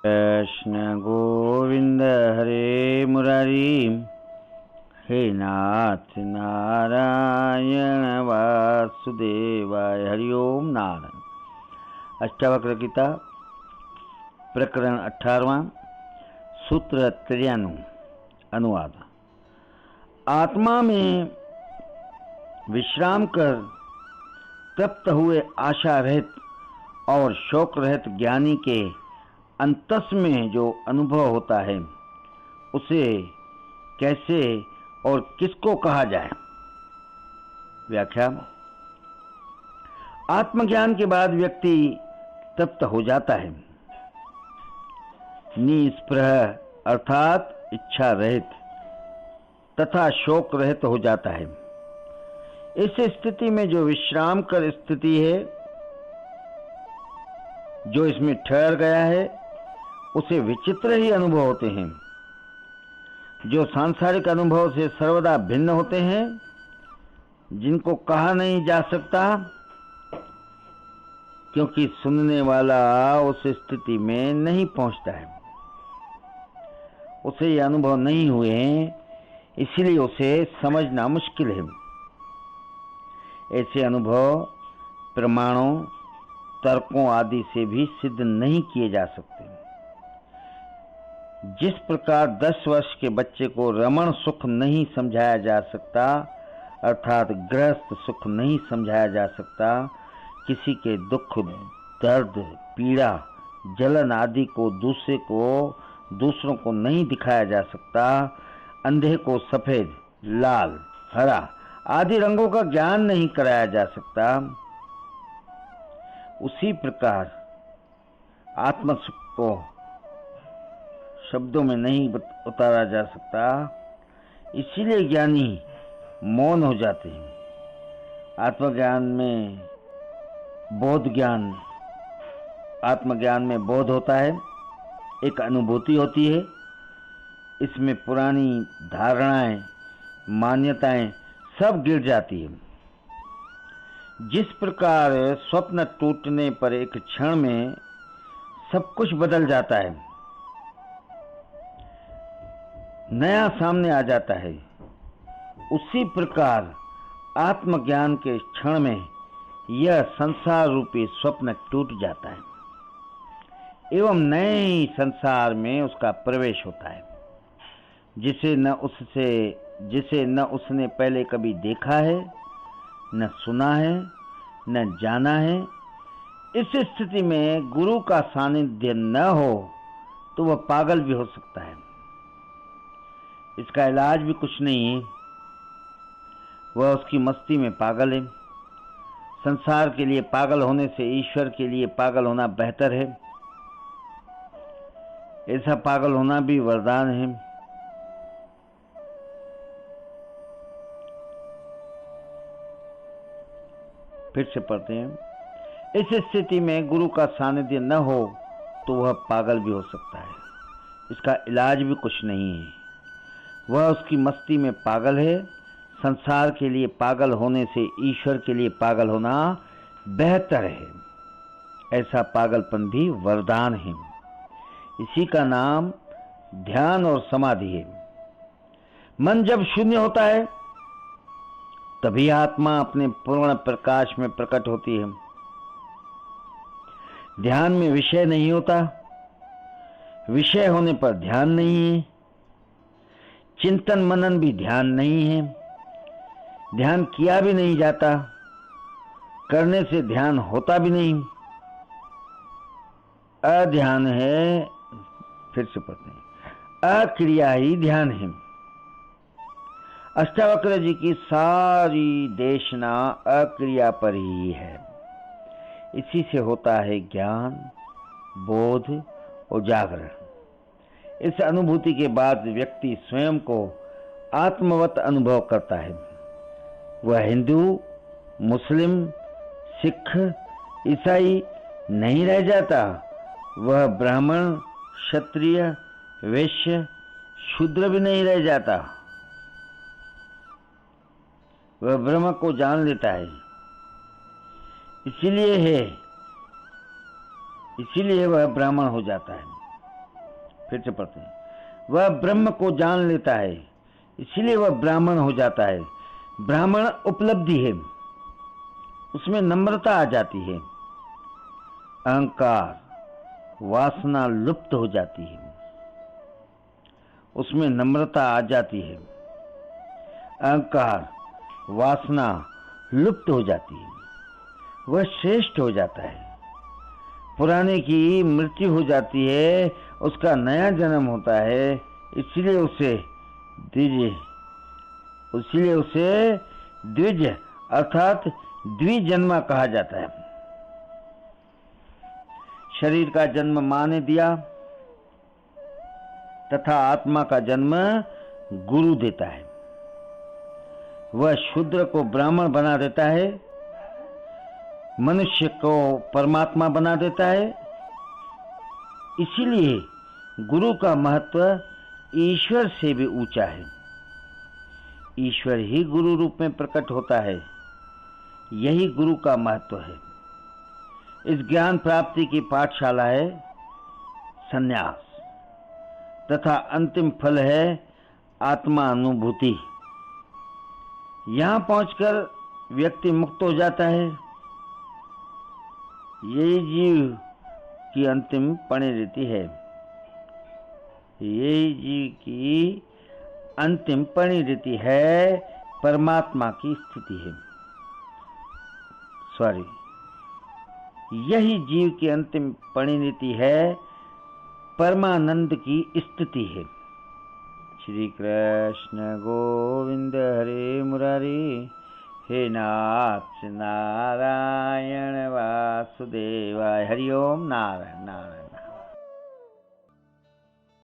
कृष्ण गोविंद हरे मुरारी, हे नाथ नारायण वासुदेवाय। हरिओम नारायण। अष्टावक्र गीता प्रकरण 18वां, सूत्र 93। अनुवाद। आत्मा में विश्राम कर तृप्त हुए आशा रहित और शोक रहित ज्ञानी के अंतस में जो अनुभव होता है उसे कैसे और किसको कहा जाए? व्याख्या। आत्मज्ञान के बाद व्यक्ति तृप्त हो जाता है, निस्पृह अर्थात इच्छा रहित तथा शोक रहित हो जाता है। इस स्थिति में जो विश्राम कर स्थिति है, जो इसमें ठहर गया है, उसे विचित्र ही अनुभव होते हैं, जो सांसारिक अनुभव से सर्वदा भिन्न होते हैं, जिनको कहा नहीं जा सकता, क्योंकि सुनने वाला उस स्थिति में नहीं पहुंचता है, उसे ये अनुभव नहीं हुए हैं, इसलिए उसे समझना मुश्किल है। ऐसे अनुभव प्रमाणों, तर्कों आदि से भी सिद्ध नहीं किए जा सकते। जिस प्रकार 10 वर्ष के बच्चे को रमण सुख नहीं समझाया जा सकता, अर्थात गृहस्थ सुख नहीं समझाया जा सकता, किसी के दुख, दर्द, पीड़ा, जलन आदि को दूसरों को नहीं दिखाया जा सकता, अंधे को सफेद, लाल, हरा आदि रंगों का ज्ञान नहीं कराया जा सकता, उसी प्रकार आत्म सुख को शब्दों में नहीं उतारा जा सकता। इसीलिए ज्ञानी मौन हो जाते हैं। आत्मज्ञान में बोध ज्ञान, आत्मज्ञान में बोध होता है, एक अनुभूति होती है। इसमें पुरानी धारणाएं, मान्यताएं सब गिर जाती है। जिस प्रकार स्वप्न टूटने पर एक क्षण में सब कुछ बदल जाता है, नया सामने आ जाता है, उसी प्रकार आत्मज्ञान के क्षण में यह संसार रूपी स्वप्न टूट जाता है एवं नए संसार में उसका प्रवेश होता है, जिसे न उसने पहले कभी देखा है, न सुना है, न जाना है। इस स्थिति में गुरु का सानिध्य न हो तो वह पागल भी हो सकता है। इसका इलाज भी कुछ नहीं है, वह उसकी मस्ती में पागल है। संसार के लिए पागल होने से ईश्वर के लिए पागल होना बेहतर है। ऐसा पागल होना भी वरदान है। फिर से पढ़ते हैं। इस स्थिति में गुरु का सानिध्य न हो तो वह पागल भी हो सकता है। इसका इलाज भी कुछ नहीं है, वह उसकी मस्ती में पागल है। संसार के लिए पागल होने से ईश्वर के लिए पागल होना बेहतर है। ऐसा पागलपन भी वरदान है। इसी का नाम ध्यान और समाधि है। मन जब शून्य होता है तभी आत्मा अपने पूर्ण प्रकाश में प्रकट होती है। ध्यान में विषय नहीं होता, विषय होने पर ध्यान नहीं है, चिंतन मनन भी ध्यान नहीं है, ध्यान किया भी नहीं जाता, करने से ध्यान होता भी नहीं। अध्यान है, फिर से पढ़ते हैं, अक्रिया ही ध्यान है। अष्टावक्र जी की सारी देशना अक्रिया पर ही है। इसी से होता है ज्ञान, बोध और जागरण। इस अनुभूति के बाद व्यक्ति स्वयं को आत्मवत अनुभव करता है। वह हिंदू, मुस्लिम, सिख, ईसाई नहीं रह जाता। वह ब्राह्मण, क्षत्रिय, वैश्य, शूद्र भी नहीं रह जाता। वह ब्रह्म को जान लेता है। इसीलिए वह ब्राह्मण हो जाता है। फिर से पढ़ते हैं। वह ब्रह्म को जान लेता है, इसीलिए वह ब्राह्मण हो जाता है। ब्राह्मण उपलब्धि है, उसमें नम्रता आ जाती है। अहंकार, वासना लुप्त हो जाती है, उसमें नम्रता आ जाती है। अहंकार, वासना लुप्त हो जाती है, वह श्रेष्ठ हो जाता है। पुराने की मृत्यु हो जाती है, उसका नया जन्म होता है, इसलिए उसे द्विज अर्थात द्विजन्मा कहा जाता है। शरीर का जन्म मां ने दिया तथा आत्मा का जन्म गुरु देता है। वह शूद्र को ब्राह्मण बना देता है, मनुष्य को परमात्मा बना देता है। इसीलिए गुरु का महत्व ईश्वर से भी ऊंचा है। ईश्वर ही गुरु रूप में प्रकट होता है, यही गुरु का महत्व है। इस ज्ञान प्राप्ति की पाठशाला है संन्यास, तथा अंतिम फल है आत्मा अनुभूति। यहां पहुंचकर व्यक्ति मुक्त हो जाता है। यही जीव की अंतिम परिणति है। यही जीव की अंतिम परिणति है, परमात्मा की स्थिति है। यही जीव की अंतिम परिणति है, परमानंद की स्थिति है। श्री कृष्ण गोविंद हरे मुरारी, हे नाथ नारायण वासुदेवाय। हरि ओम। नारायण नारायण।